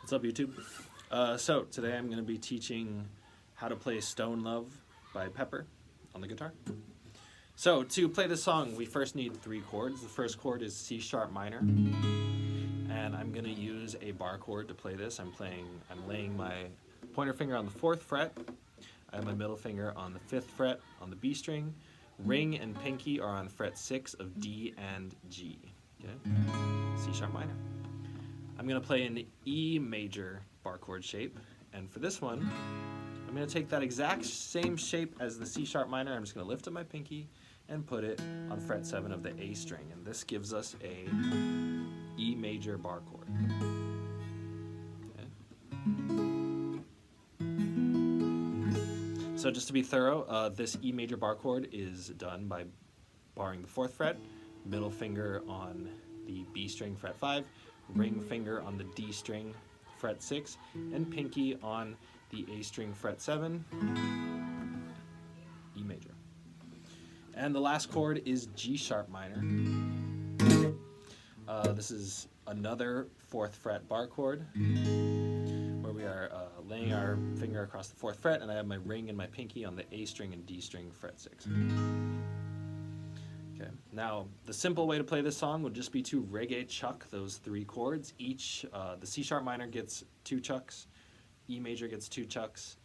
What's up, YouTube? So today I'm going to be teaching how to play Stone Love by Pepper on the guitar. So to play this song, we first need 3 chords. The first chord is C sharp minor, and I'm going to use a bar chord to play this. I'm laying my pointer finger on the 4th fret. I have my middle finger on the 5th fret on the B string. Ring and pinky are on fret 6 of D and G. Okay? C sharp minor. I'm going to play an E major bar chord shape, and for this one, I'm going to take that exact same shape as the C sharp minor. I'm just going to lift up my pinky and put it on fret 7 of the A string, and this gives us a E major bar chord. Okay. So just to be thorough, this E major bar chord is done by barring the 4th fret, middle finger on the B string fret 5, ring finger on the D string fret 6, and pinky on the A string fret 7, E major. And the last chord is G sharp minor. This is another 4th fret bar chord where we are laying our finger across the 4th fret, and I have my ring and my pinky on the A string and D string fret 6. Okay. Now, the simple way to play this song would just be to reggae chuck those 3 chords. Each, the C sharp minor gets 2 chucks, E major gets 2 chucks,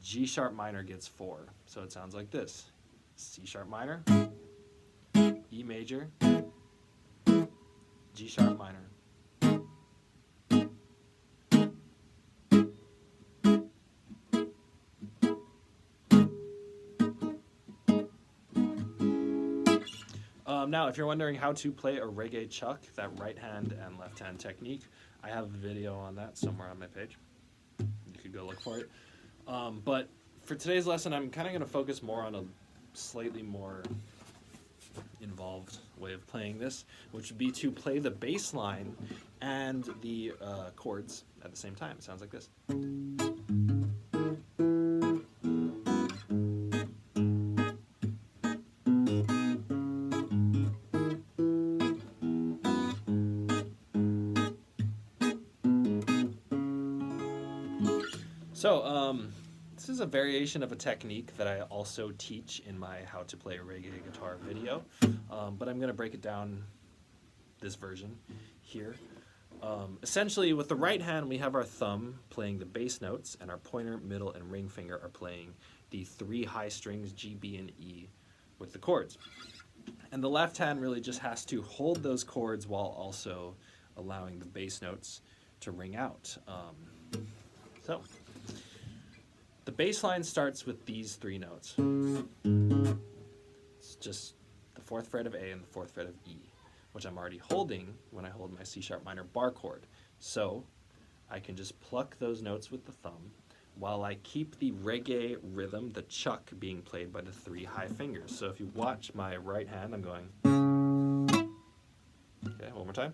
G sharp minor gets 4. So it sounds like this: C sharp minor, E major, G sharp minor. Now, if you're wondering how to play a reggae chuck, that right hand and left hand technique, I have a video on that somewhere on my page. You could go look for it. But for today's lesson, I'm kind of going to focus more on a slightly more involved way of playing this, which would be to play the bass line and the chords at the same time. It sounds like this. So, this is a variation of a technique that I also teach in my How to Play a Reggae Guitar video, but I'm going to break it down this version here. Essentially, with the right hand, we have our thumb playing the bass notes, and our pointer, middle, and ring finger are playing the 3 high strings, G, B, and E, with the chords. And the left hand really just has to hold those chords while also allowing the bass notes to ring out. The bass line starts with these 3 notes. It's just the 4th fret of A and the 4th fret of E, which I'm already holding when I hold my C sharp minor bar chord. So I can just pluck those notes with the thumb while I keep the reggae rhythm, the chuck, being played by the 3 high fingers. So if you watch my right hand, I'm going. Okay, one more time.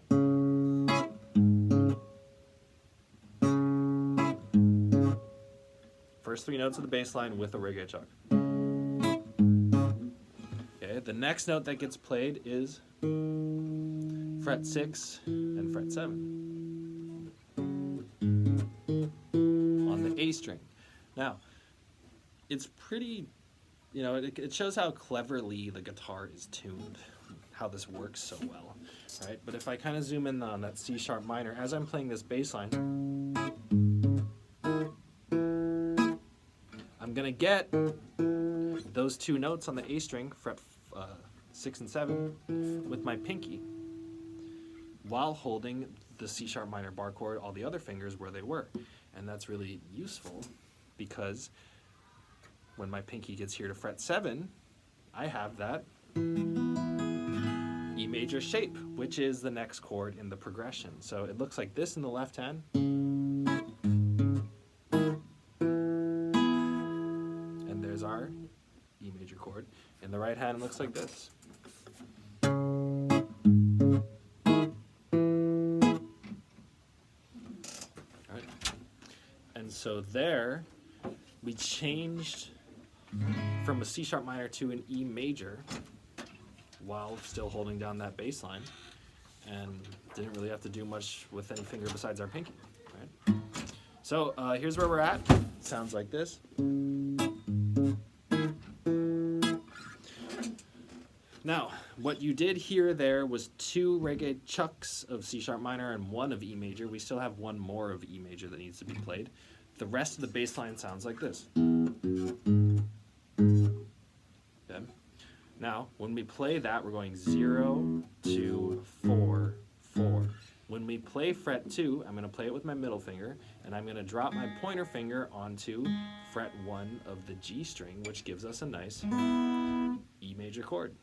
First 3 notes of the bass line with a reggae chuck. Okay, the next note that gets played is fret 6 and fret 7 on the A string. Now, it's pretty, it shows how cleverly the guitar is tuned, how this works so well, right? But if I kind of zoom in on that C sharp minor, as I'm playing this bass line, I'm going to get those 2 notes on the A string, fret 6 and 7, with my pinky, while holding the C sharp minor bar chord, all the other fingers where they were. And that's really useful because when my pinky gets here to fret 7, I have that E major shape, which is the next chord in the progression. So it looks like this in the left hand. Our E major chord. In the right hand, it looks like this. All right. And so there, we changed from a C sharp minor to an E major while still holding down that bass line, and didn't really have to do much with any finger besides our pinky. Right? So here's where we're at. Sounds like this. Now, what you did hear there was 2 reggae chucks of C sharp minor and 1 of E major. We still have 1 more of E major that needs to be played. The rest of the bass line sounds like this. Okay. Now, when we play that, we're going 0, 2, 4, 4. When we play fret 2, I'm going to play it with my middle finger, and I'm going to drop my pointer finger onto fret 1 of the G string, which gives us a nice E major chord.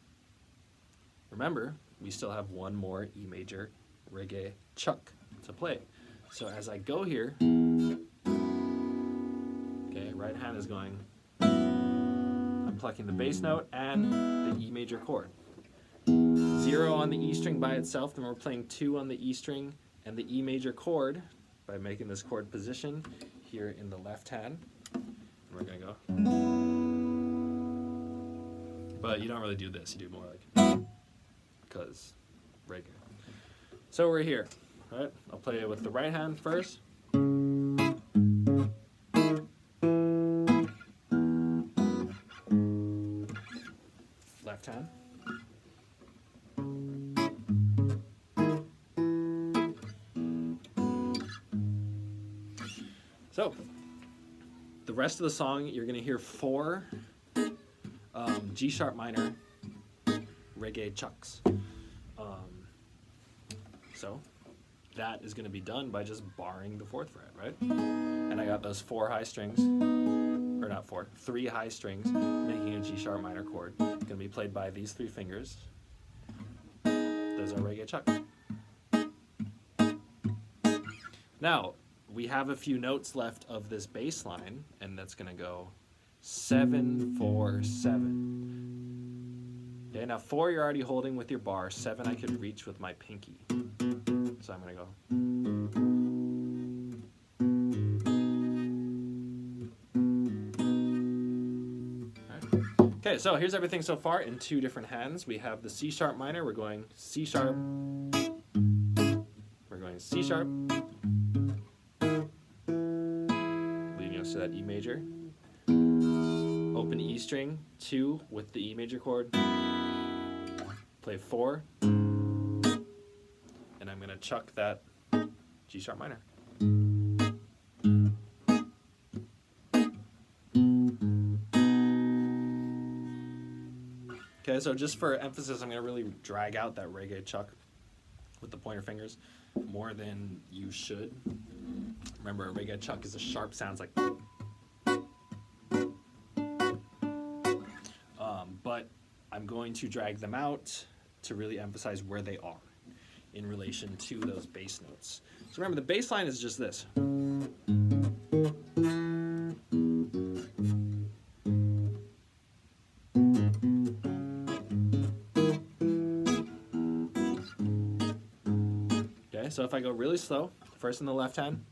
Remember, we still have 1 more E major reggae chuck to play. So as I go here, okay, right hand is going, I'm plucking the bass note and the E major chord. 0 on the E string by itself, then we're playing 2 on the E string and the E major chord by making this chord position here in the left hand. And we're gonna go. But you don't really do this, you do more like, because reggae. So we're here, right? I'll play it with the right hand first. Left hand. So, the rest of the song, you're going to hear 4 G sharp minor reggae chucks. So, that is going to be done by just barring the 4th fret, right? And I got those 4 high strings, or not 4, 3 high strings, making a G sharp minor chord. It's going to be played by these 3 fingers. Those are reggae chucks. Now, we have a few notes left of this bass line, and that's going to go 7, 4, 7. Okay, now 4 you're already holding with your bar, 7 I could reach with my pinky. So I'm going to go. Right. Okay, so here's everything so far in 2 different hands. We have the C sharp minor, we're going C sharp, we're going C sharp, to that E major, open E string, 2 with the E major chord, play 4, and I'm going to chuck that G sharp minor. Okay, so just for emphasis, I'm going to really drag out that reggae chuck with the pointer fingers more than you should. Remember, a reggae chuck is a sharp sounds like. But I'm going to drag them out to really emphasize where they are in relation to those bass notes. So remember, the bass line is just this. Okay, so if I go really slow, first in the left hand.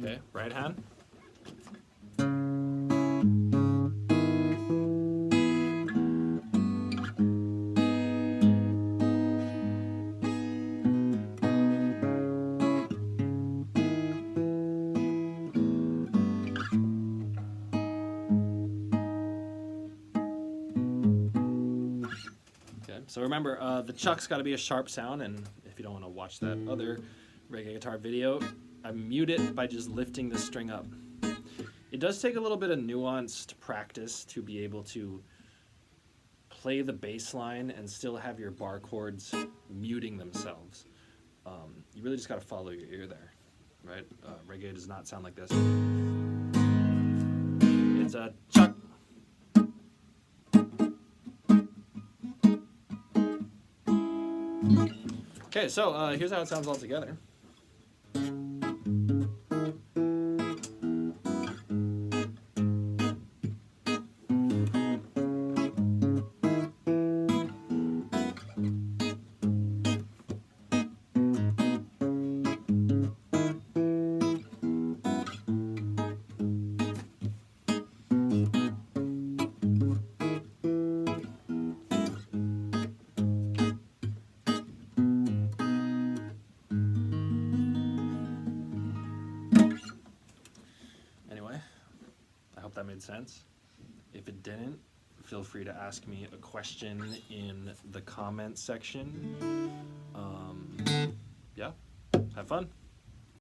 Okay, right hand. So remember, the chuck's got to be a sharp sound, and if you don't want to watch that other reggae guitar video, I mute it by just lifting the string up. It does take a little bit of nuanced practice to be able to play the bass line and still have your bar chords muting themselves. You really just got to follow your ear there, right? Reggae does not sound like this. It's a chuck. Okay, so here's how it sounds all together. made sense. If it didn't, feel free to ask me a question in the comments section. Yeah, have fun.